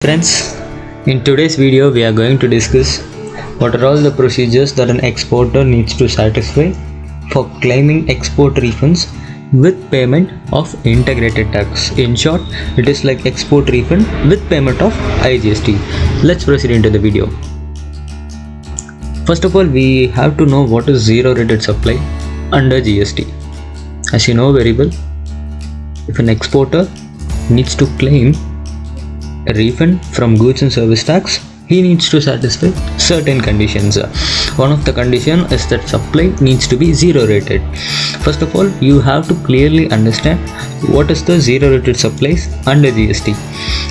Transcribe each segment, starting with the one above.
Friends, in today's video we are going to discuss what are all the procedures that an exporter needs to satisfy for claiming export refunds with payment of integrated tax. In short, it is like export refund with payment of IGST. Let's proceed into the video. First of all, we have to know what is zero rated supply under GST. As you know very well, if an exporter needs to claim a refund from goods and service tax, he needs to satisfy certain conditions. One of the conditions is that supply needs to be zero rated. First of all, you have to clearly understand what is the zero rated supplies under GST.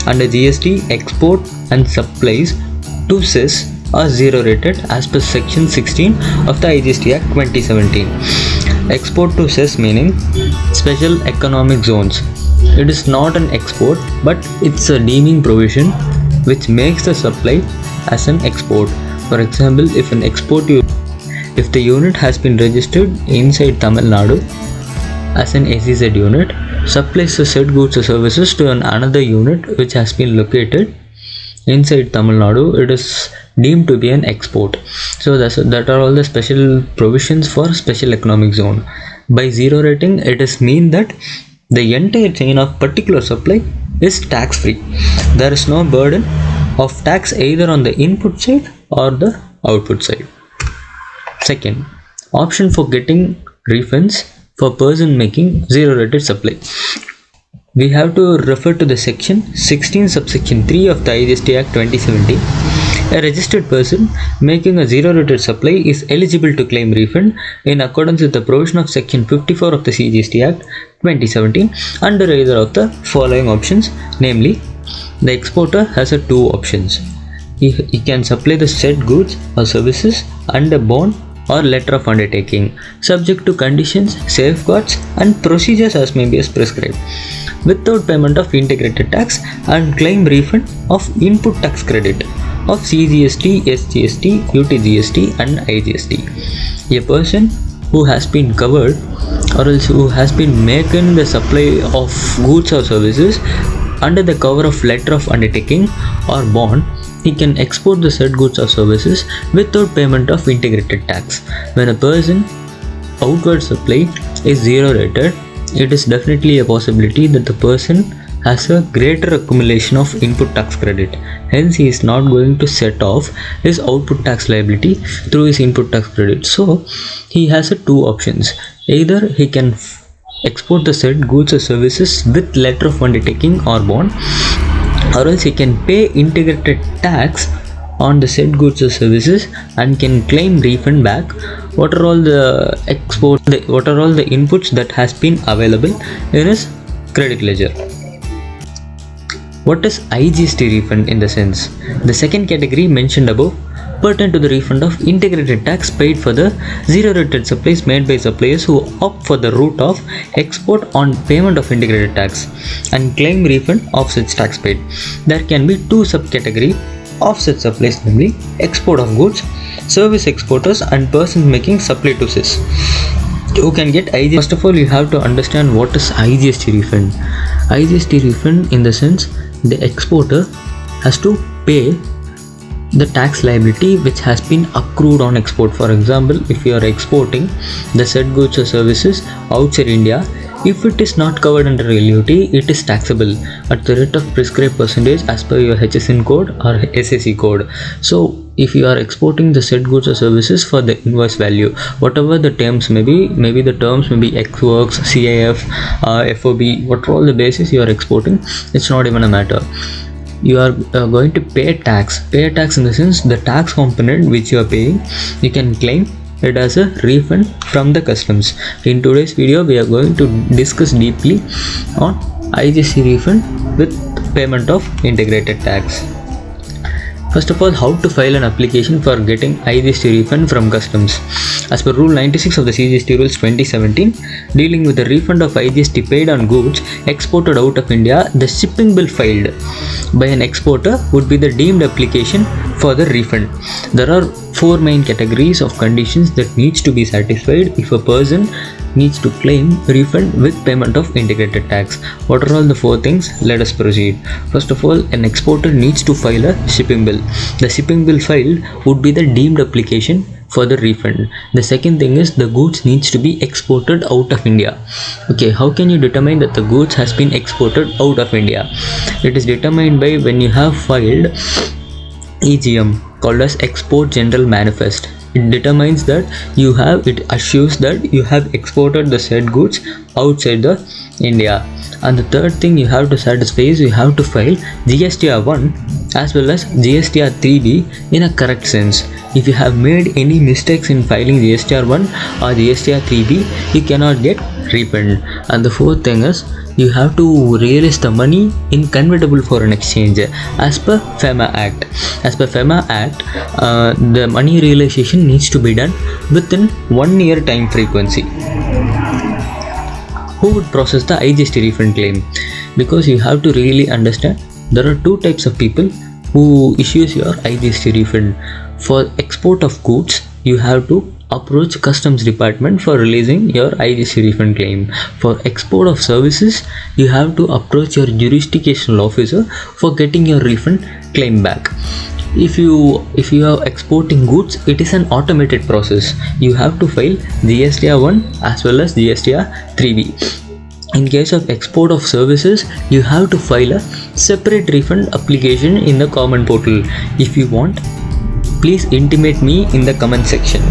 Under GST, export and supplies to cess are zero rated as per section 16 of the IGST Act 2017. Export to cess meaning special economic zones. It is not an export, but it's a deeming provision which makes the supply as an export. For example, if the unit has been registered inside Tamil Nadu as an SEZ unit, supplies the said goods or services to another unit which has been located inside Tamil Nadu, it is deemed to be an export. So that are all the special provisions for special economic zone. By zero rating, it is mean that the entire chain of particular supply is tax free. There is no burden of tax either on the input side or the output side. Second, option for getting refunds for person making zero rated supply. We have to refer to the section 16 subsection 3 of the IGST Act 2017. A registered person making a zero rated supply is eligible to claim refund in accordance with the provision of section 54 of the CGST Act 2017 under either of the following options, namely, the exporter has two options. He can supply the said goods or services under bond or letter of undertaking, subject to conditions, safeguards and procedures as may be prescribed, without payment of integrated tax, and claim refund of input tax credit of CGST, SGST, UTGST and IGST. A person who has been covered or else who has been making the supply of goods or services under the cover of letter of undertaking or bond, he can export the said goods or services without payment of integrated tax. When a person outward supply is zero rated, it is definitely a possibility that the person has a greater accumulation of input tax credit. Hence, he is not going to set off his output tax liability through his input tax credit. So, he has two options. Either he can export the said goods or services with letter of undertaking or bond, or else he can pay integrated tax on the said goods or services and can claim refund back what are all the inputs that has been available in his credit ledger. What is IGST refund in the sense? The second category mentioned above pertain to the refund of integrated tax paid for the zero rated supplies made by suppliers who opt for the route of export on payment of integrated tax and claim refund of such tax paid. There can be two subcategories of such supplies, namely export of goods, service exporters and persons making supply to cess who can get IGST. First of all, you have to understand what is IGST refund. IGST refund in the sense the exporter has to pay the tax liability which has been accrued on export. For example, if you are exporting the said goods or services outside India, if it is not covered under LUT, it is taxable at the rate of prescribed percentage as per your HSN code or SAC code. So, if you are exporting the said goods or services for the invoice value, whatever the terms may be, maybe the terms may be X-Works, CIF, FOB, what all the basis you are exporting, it's not even a matter. You are going to pay tax in the sense the tax component which you are paying, you can claim it as a refund from the customs. In today's video, we are going to discuss deeply on IGST refund with payment of integrated tax. First of all, how to file an application for getting IGST refund from customs. As per Rule 96 of the CGST Rules 2017, dealing with the refund of IGST paid on goods exported out of India, the shipping bill filed by an exporter would be the deemed application for the refund. There are four main categories of conditions that needs to be satisfied if a person needs to claim refund with payment of integrated tax. What are all the 4 things? Let us proceed. First of all, an exporter needs to file a shipping bill. The shipping bill filed would be the deemed application for the refund. The second thing is the goods needs to be exported out of India. Okay, how can you determine that the goods has been exported out of India? It is determined by when you have filed EGM, called as Export General Manifest. It determines that it assures that you have exported the said goods outside the India. And the third thing you have to satisfy is you have to file GSTR 1 as well as GSTR 3B in a correct sense. If you have made any mistakes in filing GSTR 1 or GSTR 3B, you cannot get refund. And the fourth thing is you have to realize the money in convertible foreign exchange as per FEMA Act. As per FEMA Act, the money realization needs to be done within 1 year time frequency. Who would process the IGST refund claim? Because you have to really understand there are 2 types of people who issues your IGST refund. For export of goods, you have to approach customs department for releasing your IGST refund claim. For export of services, you have to approach your jurisdictional officer for getting your refund claim back. If you are exporting goods, it is an automated process. You have to file GSTR 1 as well as GSTR 3B. In case of export of services, you have to file a separate refund application in the common portal. If you want, please intimate me in the comment section.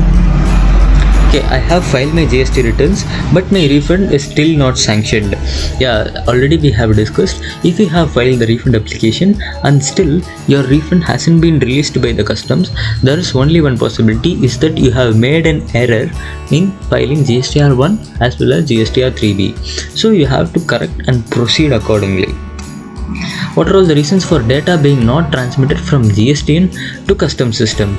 Okay, I have filed my GST returns, but my refund is still not sanctioned. Yeah, already we have discussed, if you have filed the refund application and still your refund hasn't been released by the customs, there is only one possibility, is that you have made an error in filing GSTR 1 as well as GSTR 3B. So you have to correct and proceed accordingly. What are all the reasons for data being not transmitted from GSTN to customs system?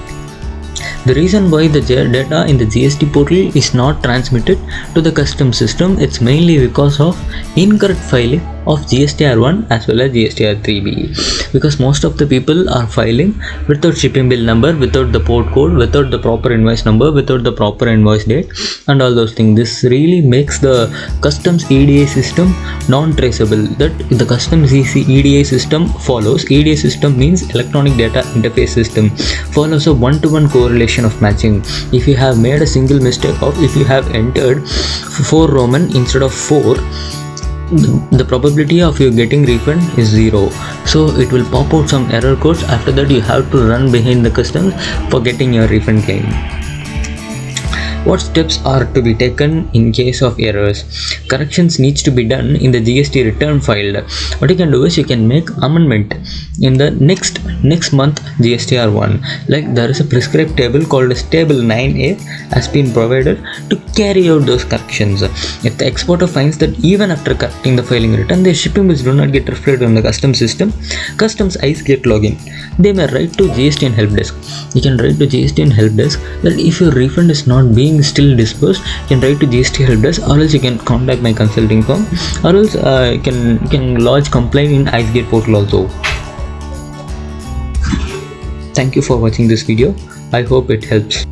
The reason why the data in the GST portal is not transmitted to the customs system, it's mainly because of incorrect filing of GSTR 1 as well as GSTR 3B. Because most of the people are filing without shipping bill number, without the port code, without the proper invoice number, without the proper invoice date and all those things. This really makes the customs EDA system non-traceable. That the customs EDA system follows, EDA system means electronic data interface system, follows a one-to-one correlation of matching. If you have made a single mistake of, if you have entered 4 Roman instead of 4, the probability of you getting refund is 0. So it will pop out some error codes. After that you have to run behind the customs for getting your refund claim. What steps are to be taken in case of errors? Corrections needs to be done in the GST return filed. What you can do is you can make amendment in the next month GSTR 1. Like there is a prescribed table called as table 9A has been provided to carry out those corrections. If the exporter finds that even after correcting the filing return, their shipping bills do not get reflected on the customs system, customs eyes get login. They may write to GSTN help desk. You can write to GSTN help desk that if your refund is not being still disbursed, you can write to GST help desk, or else you can contact my consulting firm, or else you can lodge complaint in IceGate portal also. Thank you for watching this video. I hope it helps.